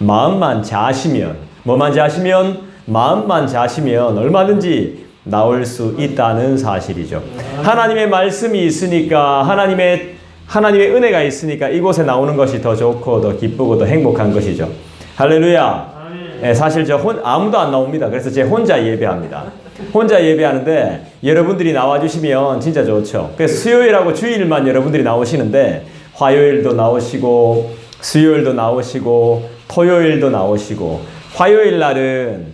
마음만 자시면, 뭐만 자시면? 마음만 자시면 얼마든지 나올 수 있다는 사실이죠. 하나님의 말씀이 있으니까, 하나님의 은혜가 있으니까 이곳에 나오는 것이 더 좋고 더 기쁘고 더 행복한 것이죠. 할렐루야. 네, 사실 아무도 안 나옵니다. 그래서 제 혼자 예배합니다. 혼자 예배하는데 여러분들이 나와주시면 진짜 좋죠. 그래서 수요일하고 주일만 여러분들이 나오시는데 화요일도 나오시고 수요일도 나오시고 토요일도 나오시고, 화요일 날은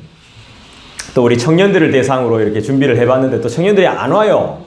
또 우리 청년들을 대상으로 이렇게 준비를 해봤는데 또 청년들이 안 와요.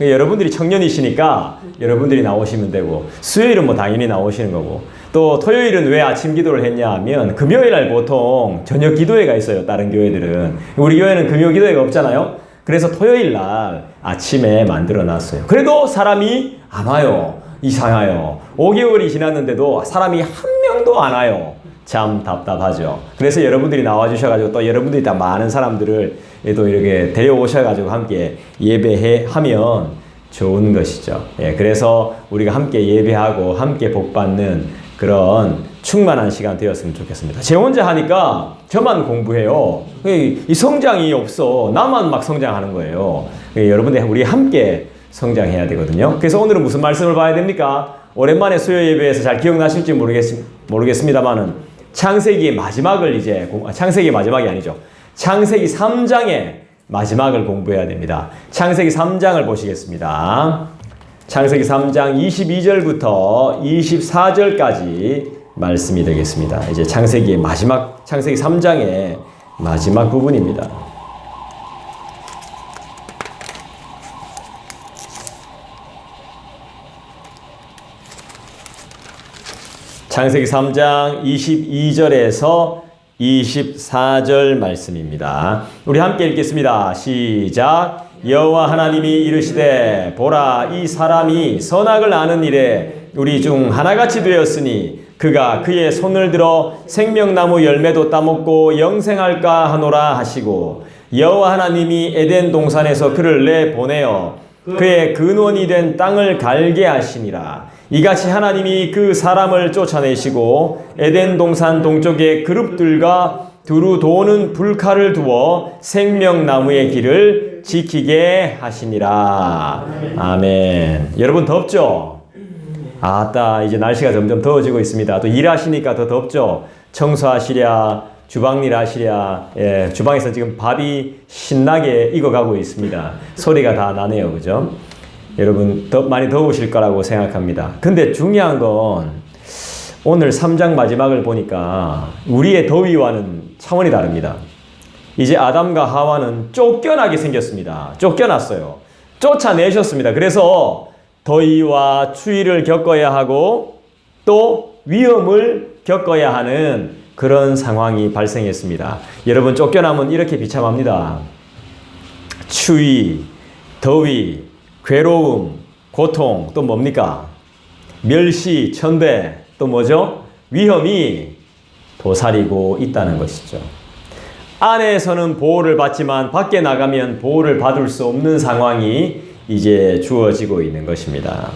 여러분들이 청년이시니까 여러분들이 나오시면 되고, 수요일은 뭐 당연히 나오시는 거고, 또 토요일은 왜 아침 기도를 했냐 하면 금요일 날 보통 저녁 기도회가 있어요. 다른 교회들은. 우리 교회는 금요 기도회가 없잖아요. 그래서 토요일 날 아침에 만들어 놨어요. 그래도 사람이 안 와요. 이상해요. 5개월이 지났는데도 사람이 한 명도 안 와요. 참 답답하죠. 그래서 여러분들이 나와주셔가지고 또 여러분들이 다 많은 사람들을 또 이렇게 데려오셔가지고 함께 예배해 하면 좋은 것이죠. 예, 그래서 우리가 함께 예배하고 함께 복받는 그런 충만한 시간 되었으면 좋겠습니다. 제 혼자 하니까 저만 공부해요. 이 성장이 없어. 나만 막 성장하는 거예요. 여러분들 우리 함께 성장해야 되거든요. 그래서 오늘은 무슨 말씀을 봐야 됩니까? 오랜만에 수요 예배에서 잘 기억나실지 모르겠습니다만은 창세기의 마지막을 창세기 마지막이 아니죠. 창세기 3장의 마지막을 공부해야 됩니다. 창세기 3장을 보시겠습니다. 창세기 3장 22절부터 24절까지 말씀이 되겠습니다. 이제 창세기 3장의 마지막 부분입니다. 창세기 3장 22절에서 24절 말씀입니다. 우리 함께 읽겠습니다. 시작. 여호와 하나님이 이르시되 보라, 이 사람이 선악을 아는 일에 우리 중 하나같이 되었으니 그가 그의 손을 들어 생명나무 열매도 따먹고 영생할까 하노라 하시고, 여호와 하나님이 에덴 동산에서 그를 내보내어 그의 근원이 된 땅을 갈게 하시니라. 이같이 하나님이 그 사람을 쫓아내시고 에덴 동산 동쪽에 그룹들과 두루 도는 불칼을 두어 생명나무의 길을 지키게 하시니라. 아멘. 여러분 덥죠? 아따, 이제 날씨가 점점 더워지고 있습니다. 또 일하시니까 더 덥죠? 청소하시랴, 주방일 하시랴. 예, 주방에서 지금 밥이 신나게 익어가고 있습니다. 소리가 다 나네요. 그죠? 여러분 많이 더우실 거라고 생각합니다. 근데 중요한 건 오늘 3장 마지막을 보니까 우리의 더위와는 차원이 다릅니다. 이제 아담과 하와는 쫓겨나게 생겼습니다. 쫓겨났어요. 쫓아내셨습니다. 그래서 더위와 추위를 겪어야 하고 또 위험을 겪어야 하는 그런 상황이 발생했습니다. 여러분 쫓겨나면 이렇게 비참합니다. 추위, 더위, 괴로움, 고통, 또 뭡니까? 멸시, 천대, 또 뭐죠? 위험이 도사리고 있다는 것이죠. 안에서는 보호를 받지만 밖에 나가면 보호를 받을 수 없는 상황이 이제 주어지고 있는 것입니다.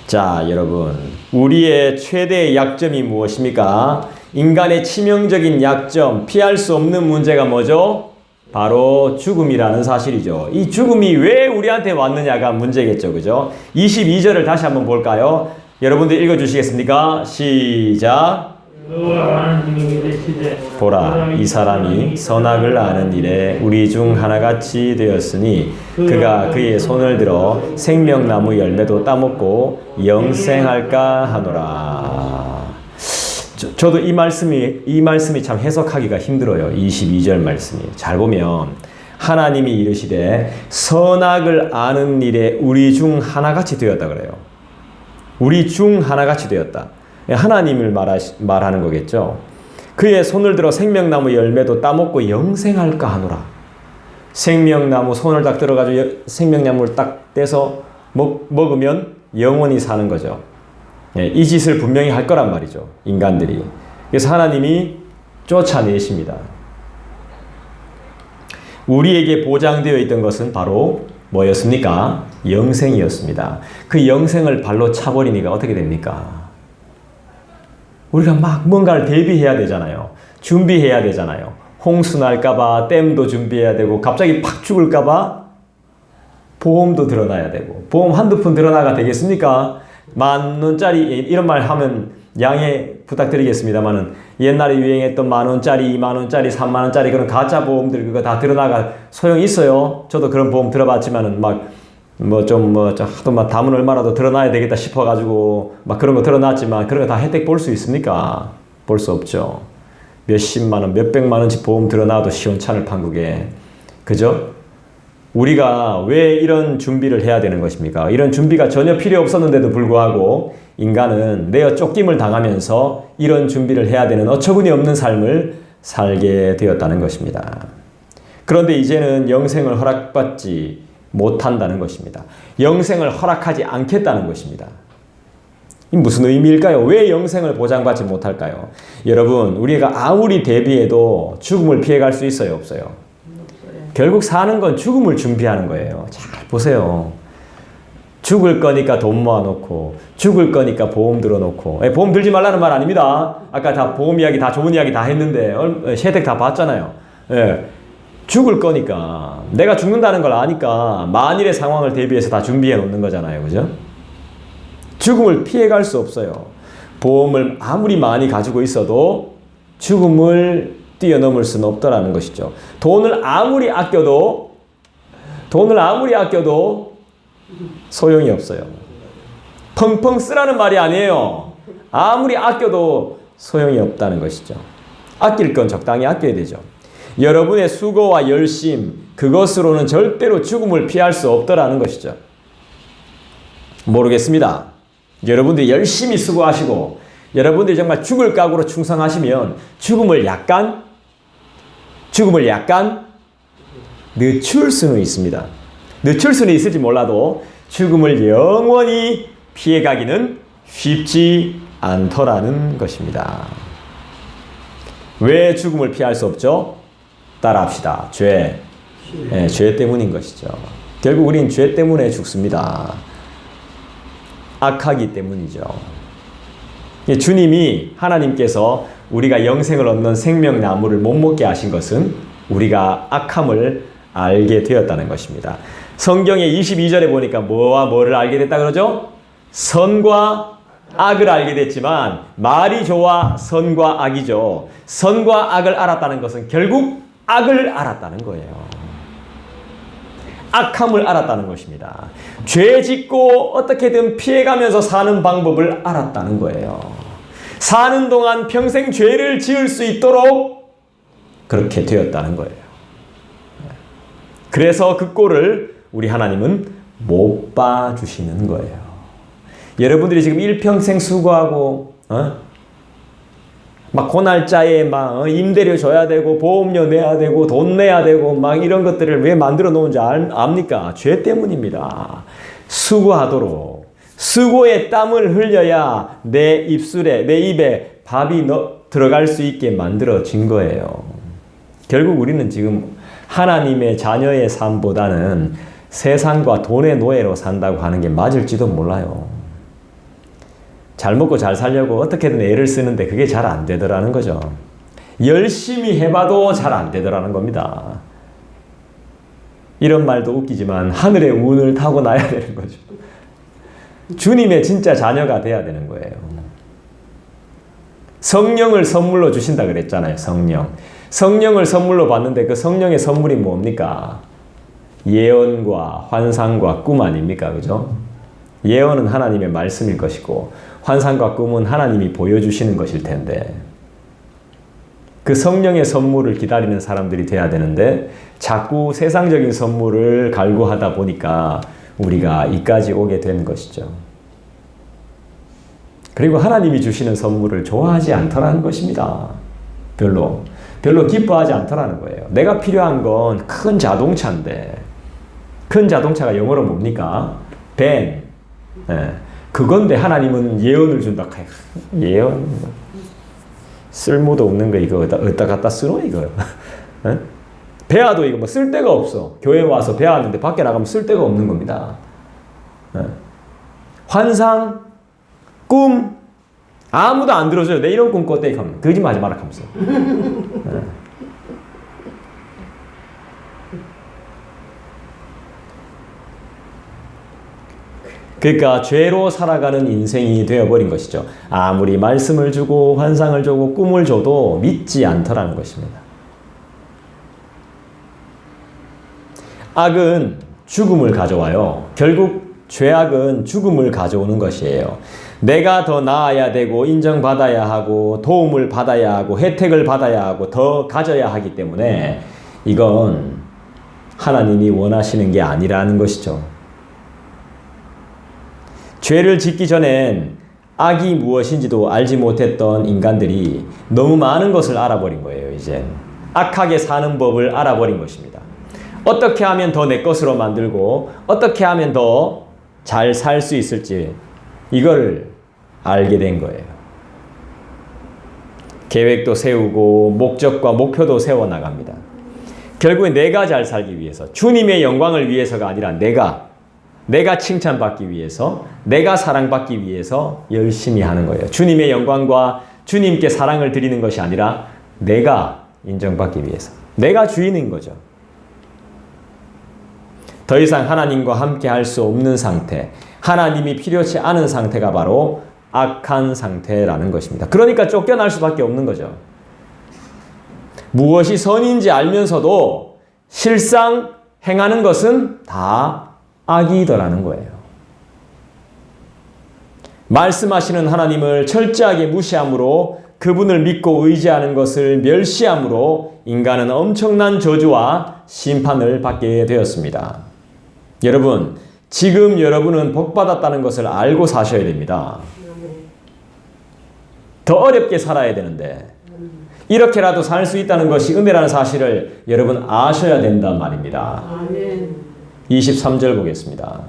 자, 여러분, 우리의 최대의 약점이 무엇입니까? 인간의 치명적인 약점, 피할 수 없는 문제가 뭐죠? 바로 죽음이라는 사실이죠. 이 죽음이 왜 우리한테 왔느냐가 문제겠죠. 그죠? 22절을 다시 한번 볼까요? 여러분들 읽어주시겠습니까? 시작. 보라, 이 사람이 선악을 아는 일에 우리 중 하나같이 되었으니 그가 그의 손을 들어 생명나무 열매도 따먹고 영생할까 하노라. 저도 이 말씀이 참 해석하기가 힘들어요. 22절 말씀이. 잘 보면 하나님이 이르시되 선악을 아는 일에 우리 중 하나같이 되었다 그래요. 우리 중 하나같이 되었다. 하나님을 말하는 거겠죠. 그의 손을 들어 생명나무 열매도 따먹고 영생할까 하노라. 생명나무 손을 딱 들어가지고 생명나무를 딱 떼서 먹으면 영원히 사는 거죠. 이 짓을 분명히 할 거란 말이죠. 인간들이. 그래서 하나님이 쫓아내십니다. 우리에게 보장되어 있던 것은 바로 뭐였습니까? 영생이었습니다. 그 영생을 발로 차버리니까 어떻게 됩니까? 우리가 막 뭔가를 대비해야 되잖아요. 준비해야 되잖아요. 홍수 날까봐 댐도 준비해야 되고, 갑자기 팍 죽을까봐 보험도 들어놔야 되고. 보험 한두 푼 들어놔가 되겠습니까? 10,000원짜리, 이런 말 하면 양해 부탁드리겠습니다만은, 옛날에 유행했던 10,000원짜리, 20,000원짜리, 30,000원짜리 그런 가짜 보험들 그거 다 들어나가 소용이 있어요. 저도 그런 보험 들어봤지만은 하도 막 담은 얼마라도 들어놔야 되겠다 싶어가지고 막 그런 거 들어놨지만, 그런 거 다 혜택 볼 수 있습니까? 볼 수 없죠. 몇십만 원, 몇백만 원씩 보험 들어놔도 시원찮을 판국에. 그죠? 우리가 왜 이런 준비를 해야 되는 것입니까? 이런 준비가 전혀 필요 없었는데도 불구하고 인간은 내어 쫓김을 당하면서 이런 준비를 해야 되는 어처구니 없는 삶을 살게 되었다는 것입니다. 그런데 이제는 영생을 허락받지 못한다는 것입니다. 영생을 허락하지 않겠다는 것입니다. 이 무슨 의미일까요? 왜 영생을 보장받지 못할까요? 여러분, 우리가 아무리 대비해도 죽음을 피해갈 수 있어요? 없어요? 결국 사는 건 죽음을 준비하는 거예요. 잘 보세요. 죽을 거니까 돈 모아놓고, 죽을 거니까 보험 들어놓고. 보험 들지 말라는 말 아닙니다. 아까 다 보험 이야기, 다 좋은 이야기 다 했는데 혜택 다 봤잖아요. 죽을 거니까, 내가 죽는다는 걸 아니까 만일의 상황을 대비해서 다 준비해 놓는 거잖아요. 그죠? 죽음을 피해갈 수 없어요. 보험을 아무리 많이 가지고 있어도 죽음을 뛰어넘을 수는 없다라는 것이죠. 돈을 아무리 아껴도 소용이 없어요. 펑펑 쓰라는 말이 아니에요. 아무리 아껴도 소용이 없다는 것이죠. 아낄 건 적당히 아껴야 되죠. 여러분의 수고와 열심, 그것으로는 절대로 죽음을 피할 수 없다라는 것이죠. 모르겠습니다. 여러분들이 열심히 수고하시고 여러분들이 정말 죽을 각오로 충성하시면 죽음을 약간 늦출 수는 있습니다. 늦출 수는 있을지 몰라도 죽음을 영원히 피해가기는 쉽지 않더라는 것입니다. 왜 죽음을 피할 수 없죠? 따라합시다. 죄. 죄 때문인 것이죠. 결국 우린 죄 때문에 죽습니다. 악하기 때문이죠. 주님이, 하나님께서 우리가 영생을 얻는 생명나무를 못 먹게 하신 것은 우리가 악함을 알게 되었다는 것입니다. 성경의 22절에 보니까 뭐와 뭐를 알게 됐다 그러죠? 선과 악을 알게 됐지만 말이 좋아 선과 악이죠. 선과 악을 알았다는 것은 결국 악을 알았다는 거예요. 악함을 알았다는 것입니다. 죄 짓고 어떻게든 피해가면서 사는 방법을 알았다는 거예요. 사는 동안 평생 죄를 지을 수 있도록 그렇게 되었다는 거예요. 그래서 그 꼴을 우리 하나님은 못 봐주시는 거예요. 여러분들이 지금 일평생 수고하고 막 고날짜에 막 임대료 줘야 되고 보험료 내야 되고 돈 내야 되고 막 이런 것들을 왜 만들어 놓은지 압니까? 죄 때문입니다. 수고하도록, 수고의 땀을 흘려야 내 입에 밥이 들어갈 수 있게 만들어진 거예요. 결국 우리는 지금 하나님의 자녀의 삶보다는 세상과 돈의 노예로 산다고 하는 게 맞을지도 몰라요. 잘 먹고 잘 살려고 어떻게든 애를 쓰는데 그게 잘 안 되더라는 거죠. 열심히 해봐도 잘 안 되더라는 겁니다. 이런 말도 웃기지만 하늘의 운을 타고나야 되는 거죠. 주님의 진짜 자녀가 돼야 되는 거예요. 성령을 선물로 주신다 그랬잖아요. 성령을 선물로 받는데 그 성령의 선물이 뭡니까? 예언과 환상과 꿈 아닙니까? 그죠? 예언은 하나님의 말씀일 것이고 환상과 꿈은 하나님이 보여주시는 것일 텐데 그 성령의 선물을 기다리는 사람들이 돼야 되는데 자꾸 세상적인 선물을 갈구하다 보니까 우리가 이까지 오게 된 것이죠. 그리고 하나님이 주시는 선물을 좋아하지 않더라는 것입니다. 별로 기뻐하지 않더라는 거예요. 내가 필요한 건 큰 자동차인데 큰 자동차가 영어로 뭡니까? 벤. 그건데 하나님은 예언을 준다. 예언 쓸모도 없는 거 이거 어디다 갖다 쓰노 이거. 배아도 이거 뭐 쓸데가 없어. 교회 와서 배웠는데 밖에 나가면 쓸데가 없는 겁니다. 환상, 꿈 아무도 안 들어줘요. 내 이런 꿈 꿨대. 하면 거짓말하지 마라 하면서. 네. 그러니까 죄로 살아가는 인생이 되어버린 것이죠. 아무리 말씀을 주고 환상을 주고 꿈을 줘도 믿지 않더라는 것입니다. 악은 죽음을 가져와요. 결국 죄악은 죽음을 가져오는 것이에요. 내가 더 나아야 되고 인정받아야 하고 도움을 받아야 하고 혜택을 받아야 하고 더 가져야 하기 때문에 이건 하나님이 원하시는 게 아니라는 것이죠. 죄를 짓기 전엔 악이 무엇인지도 알지 못했던 인간들이 너무 많은 것을 알아버린 거예요. 이제 악하게 사는 법을 알아버린 것입니다. 어떻게 하면 더 내 것으로 만들고 어떻게 하면 더 잘 살 수 있을지 이걸 알게 된 거예요. 계획도 세우고 목적과 목표도 세워나갑니다. 결국에 내가 잘 살기 위해서 주님의 영광을 위해서가 아니라 내가 칭찬받기 위해서 내가 사랑받기 위해서 열심히 하는 거예요. 주님의 영광과 주님께 사랑을 드리는 것이 아니라 내가 인정받기 위해서 내가 주인인 거죠. 더 이상 하나님과 함께 할 수 없는 상태, 하나님이 필요치 않은 상태가 바로 악한 상태라는 것입니다. 그러니까 쫓겨날 수밖에 없는 거죠. 무엇이 선인지 알면서도 실상 행하는 것은 다 악이더라는 거예요. 말씀하시는 하나님을 철저하게 무시함으로 그분을 믿고 의지하는 것을 멸시함으로 인간은 엄청난 저주와 심판을 받게 되었습니다. 여러분, 지금 여러분은 복받았다는 것을 알고 사셔야 됩니다. 더 어렵게 살아야 되는데 이렇게라도 살 수 있다는 것이 은혜라는 사실을 여러분 아셔야 된단 말입니다. 23절 보겠습니다.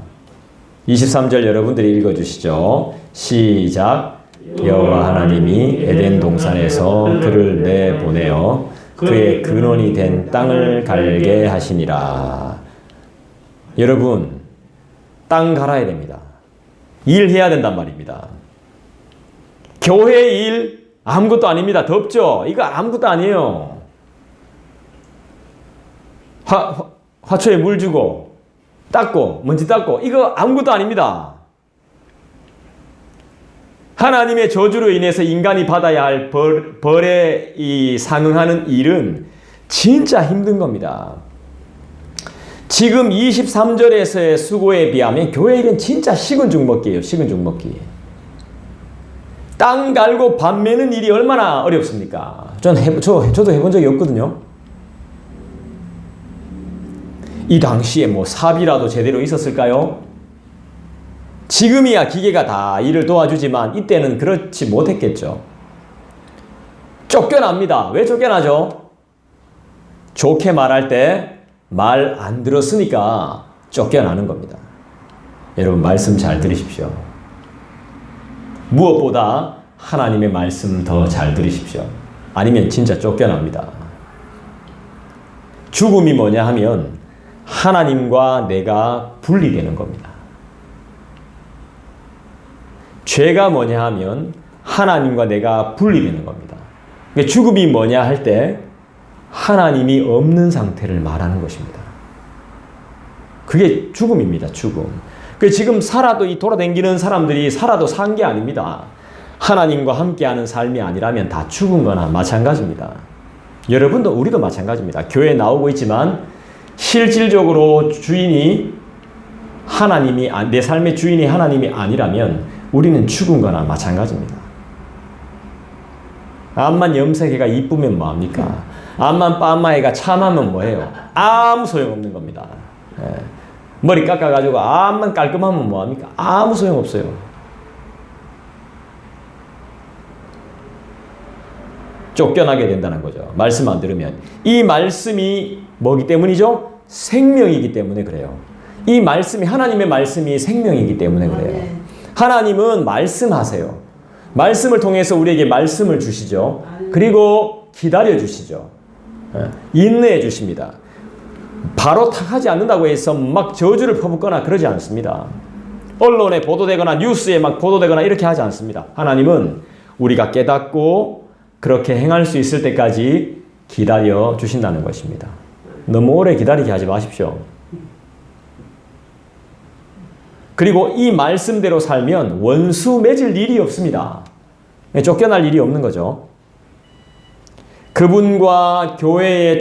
23절 여러분들이 읽어주시죠. 시작. 여호와 하나님이 에덴 동산에서 그를 내보내어 그의 근원이 된 땅을 갈게 하시니라. 여러분, 땅 갈아야 됩니다. 일해야 된단 말입니다. 교회 일 아무것도 아닙니다. 덥죠? 이거 아무것도 아니에요. 화초에 물 주고 닦고 먼지 닦고 이거 아무것도 아닙니다. 하나님의 저주로 인해서 인간이 받아야 할 벌에 상응하는 일은 진짜 힘든 겁니다. 지금 23절에서의 수고에 비하면 교회 일은 진짜 식은 죽 먹기예요. 식은 죽 먹기. 땅 갈고 밥 매는 일이 얼마나 어렵습니까? 저도 해본 적이 없거든요. 이 당시에 뭐 삽이라도 제대로 있었을까요? 지금이야 기계가 다 일을 도와주지만 이때는 그렇지 못했겠죠. 쫓겨납니다. 왜 쫓겨나죠? 좋게 말할 때 말 안 들었으니까 쫓겨나는 겁니다. 여러분 말씀 잘 들으십시오. 무엇보다 하나님의 말씀 더 잘 들으십시오. 아니면 진짜 쫓겨납니다. 죽음이 뭐냐 하면 하나님과 내가 분리되는 겁니다. 죄가 뭐냐 하면 하나님과 내가 분리되는 겁니다. 죽음이 뭐냐 할 때 하나님이 없는 상태를 말하는 것입니다. 그게 죽음입니다. 죽음. 지금 살아도 이 돌아다니는 사람들이 살아도 산 게 아닙니다. 하나님과 함께하는 삶이 아니라면 다 죽은 거나 마찬가지입니다. 여러분도 우리도 마찬가지입니다. 교회에 나오고 있지만 실질적으로 주인이 하나님이 내 삶의 주인이 하나님이 아니라면 우리는 죽은 거나 마찬가지입니다. 암만 염색해가 이쁘면 뭐합니까? 암만 빠마해가 참하면 뭐해요? 아무 소용없는 겁니다. 예. 머리 깎아가지고 암만 깔끔하면 뭐합니까? 아무 소용없어요. 쫓겨나게 된다는 거죠. 말씀 안 들으면. 이 말씀이 뭐기 때문이죠? 생명이기 때문에 그래요. 이 말씀이 하나님의 말씀이 생명이기 때문에 그래요. 하나님은 말씀하세요. 말씀을 통해서 우리에게 말씀을 주시죠. 그리고 기다려 주시죠. 인내해 주십니다. 바로 탁하지 않는다고 해서 막 저주를 퍼붓거나 그러지 않습니다. 언론에 보도되거나 뉴스에 막 보도되거나 이렇게 하지 않습니다. 하나님은 우리가 깨닫고 그렇게 행할 수 있을 때까지 기다려 주신다는 것입니다. 너무 오래 기다리게 하지 마십시오. 그리고 이 말씀대로 살면 원수 맺을 일이 없습니다. 쫓겨날 일이 없는 거죠. 그분과 교회에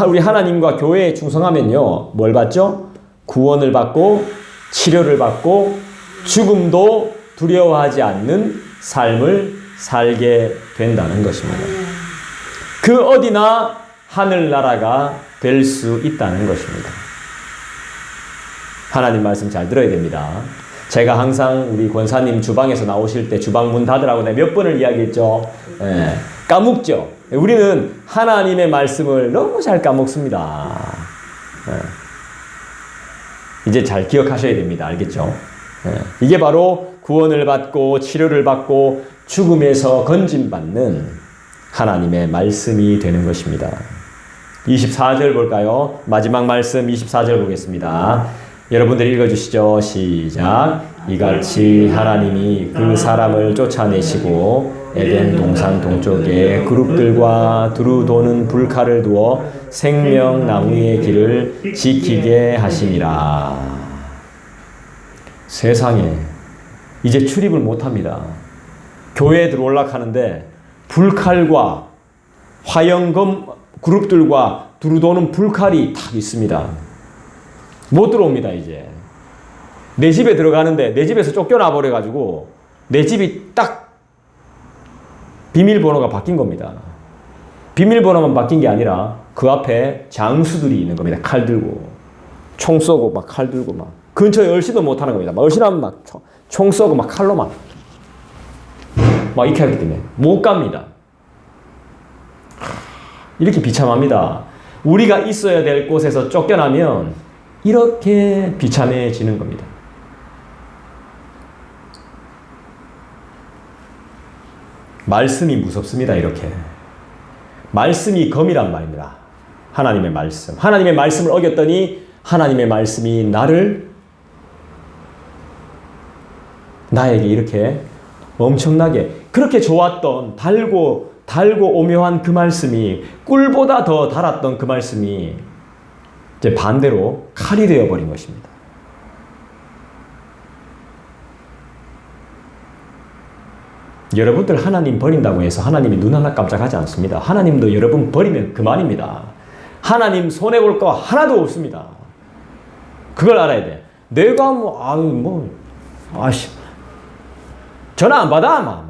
우리 하나님과 교회에 충성하면요, 뭘 받죠? 구원을 받고 치료를 받고 죽음도 두려워하지 않는 삶을 살게 된다는 것입니다. 그 어디나 하늘나라가 될 수 있다는 것입니다. 하나님 말씀 잘 들어야 됩니다. 제가 항상 우리 권사님 주방에서 나오실 때 주방 문 닫으라고 내가 몇 번을 이야기했죠. 까먹죠. 우리는 하나님의 말씀을 너무 잘 까먹습니다. 이제 잘 기억하셔야 됩니다. 알겠죠? 이게 바로 구원을 받고 치료를 받고 죽음에서 건짐받는 하나님의 말씀이 되는 것입니다. 24절 볼까요? 마지막 말씀 24절 보겠습니다. 여러분들 읽어주시죠. 시작. 이같이 하나님이 그 사람을 쫓아내시고 에덴 동산 동쪽에 그룹들과 두루 도는 불칼을 두어 생명나무의 길을 지키게 하시니라. 세상에 이제 출입을 못합니다. 교회에 들어올라 하는데 불칼과 화영검 그룹들과 두루 도는 불칼이 딱 있습니다. 못 들어옵니다. 이제 내 집에 들어가는데 내 집에서 쫓겨나 버려가지고 내 집이 딱 비밀번호가 바뀐 겁니다. 비밀번호만 바뀐 게 아니라 그 앞에 장수들이 있는 겁니다. 칼 들고 총 쏘고 막 칼 들고 막 근처에 얼씨도 못하는 겁니다. 막 얼씨하면 막 총 쏘고 막 칼로 막 이렇게 하기 때문에 못 갑니다. 이렇게 비참합니다. 우리가 있어야 될 곳에서 쫓겨나면 이렇게 비참해지는 겁니다. 말씀이 무섭습니다. 이렇게 말씀이 검이란 말입니다. 하나님의 말씀. 하나님의 말씀을 어겼더니 하나님의 말씀이 나에게 이렇게 엄청나게 그렇게 좋았던 달고 오묘한 그 말씀이 꿀보다 더 달았던 그 말씀이 이제 반대로 칼이 되어버린 것입니다. 여러분들 하나님 버린다고 해서 하나님이 눈 하나 깜짝하지 않습니다. 하나님도 여러분 버리면 그만입니다. 하나님 손해볼 거 하나도 없습니다. 그걸 알아야 돼. 내가 전화 안 받아?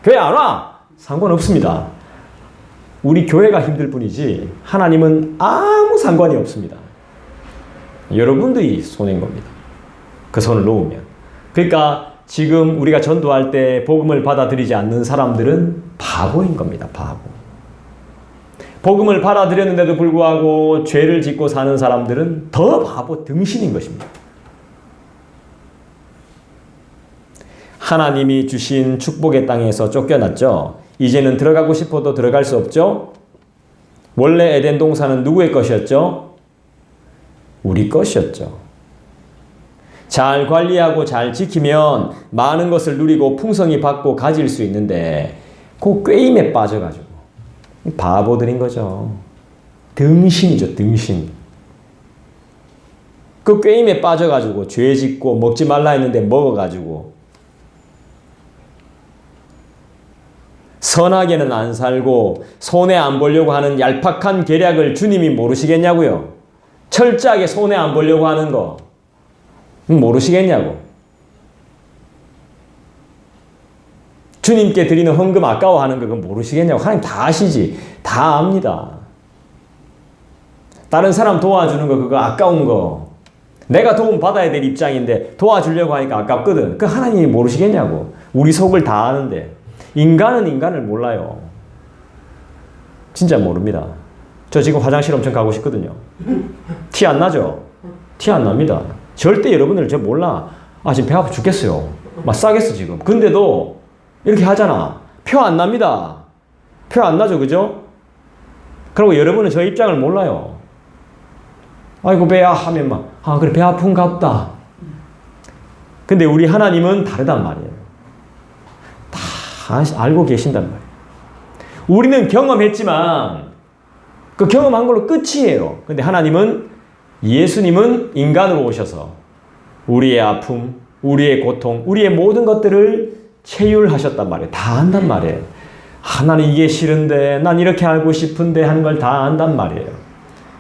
교회 안 와? 상관없습니다. 우리 교회가 힘들 뿐이지 하나님은 아무 상관이 없습니다. 여러분들이 손해인 겁니다. 그 손을 놓으면. 그러니까 지금 우리가 전도할 때 복음을 받아들이지 않는 사람들은 바보인 겁니다. 바보. 복음을 받아들였는데도 불구하고 죄를 짓고 사는 사람들은 더 바보 등신인 것입니다. 하나님이 주신 축복의 땅에서 쫓겨났죠. 이제는 들어가고 싶어도 들어갈 수 없죠. 원래 에덴 동산은 누구의 것이었죠? 우리 것이었죠. 잘 관리하고 잘 지키면 많은 것을 누리고 풍성히 받고 가질 수 있는데 그 꾀임에 빠져가지고 바보들인 거죠. 등신이죠. 등신. 그 꾀임에 빠져가지고 죄 짓고 먹지 말라 했는데 먹어가지고 선하게는 안 살고 손해 안 보려고 하는 얄팍한 계략을 주님이 모르시겠냐고요. 철저하게 손해 안 보려고 하는 거 모르시겠냐고. 주님께 드리는 헌금 아까워하는 거 그건 모르시겠냐고. 하나님 다 아시지. 다 압니다. 다른 사람 도와주는 거 그거 아까운 거. 내가 도움 받아야 될 입장인데 도와주려고 하니까 아깝거든. 그 하나님이 모르시겠냐고. 우리 속을 다 아는데. 인간은 인간을 몰라요. 진짜 모릅니다. 저 지금 화장실 엄청 가고 싶거든요. 티 안 나죠? 티 안 납니다. 절대 여러분들 저 몰라. 지금 배 아파 죽겠어요. 막 싸겠어 지금. 근데도 이렇게 하잖아. 표 안 납니다. 표 안 나죠, 그죠? 그리고 여러분은 저 입장을 몰라요. 아이고 배야 하면 막 그래 배 아픈가 보다. 근데 우리 하나님은 다르단 말이에요. 다 다 알고 계신단 말이에요. 우리는 경험했지만 그 경험한 걸로 끝이에요. 근데 하나님은, 예수님은 인간으로 오셔서 우리의 아픔, 우리의 고통, 우리의 모든 것들을 체휼하셨단 말이에요. 다 안단 말이에요. 나는 이게 싫은데, 난 이렇게 알고 싶은데 하는 걸 다 안단 말이에요.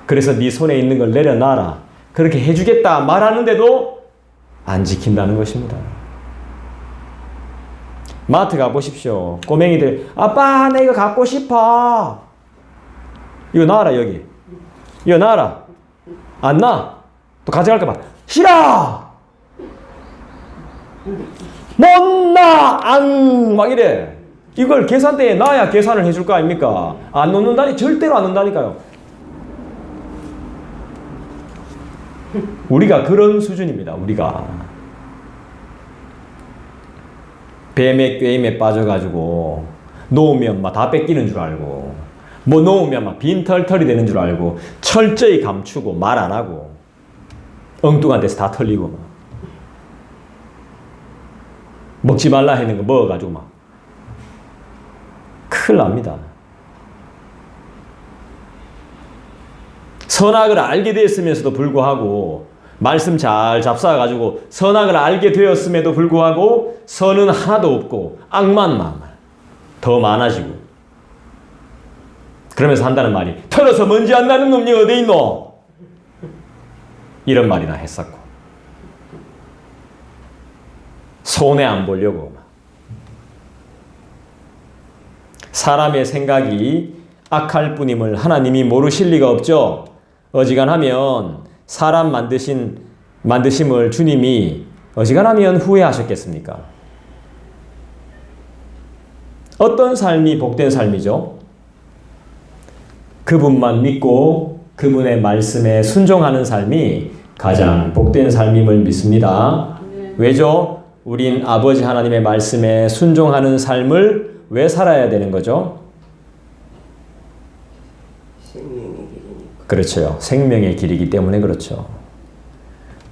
그래서 네 손에 있는 걸 내려놔라, 그렇게 해주겠다 말하는데도 안 지킨다는 것입니다. 마트 가보십시오. 꼬맹이들, 아빠 나 이거 갖고 싶어. 이거 놔라 여기. 이거 놔라. 안 놔. 또 가져갈까 봐. 싫어. 못 놔. 안. 막 이래. 이걸 계산대에 놔야 계산을 해줄 거 아닙니까? 안 놓는다니, 절대로 안 놓는다니까요. 우리가 그런 수준입니다. 우리가. 뱀의 꾀임에 빠져가지고 놓으면 막 다 뺏기는 줄 알고, 뭐 놓으면 막 빈털털이 되는 줄 알고 철저히 감추고 말 안 하고 엉뚱한 데서 다 털리고 막 먹지 말라 했는 거 먹어가지고 막 큰일 납니다. 선악을 알게 되었으면서도 불구하고, 말씀 잘 잡사가지고 선악을 알게 되었음에도 불구하고 선은 하나도 없고 악만 더 많아지고, 그러면서 한다는 말이, 털어서 먼지 안 나는 놈이 어디 있노? 이런 말이나 했었고, 손해 안 보려고. 사람의 생각이 악할 뿐임을 하나님이 모르실 리가 없죠. 어지간하면 사람 만드심을 주님이 어지간하면 후회하셨겠습니까? 어떤 삶이 복된 삶이죠? 그분만 믿고 그분의 말씀에 순종하는 삶이 가장 복된 삶임을 믿습니다. 왜죠? 우린 아버지 하나님의 말씀에 순종하는 삶을 왜 살아야 되는 거죠? 그렇죠. 생명의 길이기 때문에 그렇죠.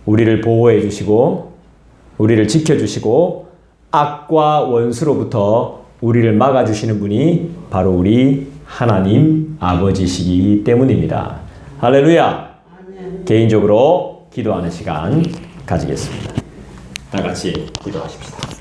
우리를 보호해 주시고 우리를 지켜주시고 악과 원수로부터 우리를 막아주시는 분이 바로 우리 하나님 아버지시기 때문입니다. 할렐루야. 개인적으로 기도하는 시간 가지겠습니다. 다 같이 기도하십시다.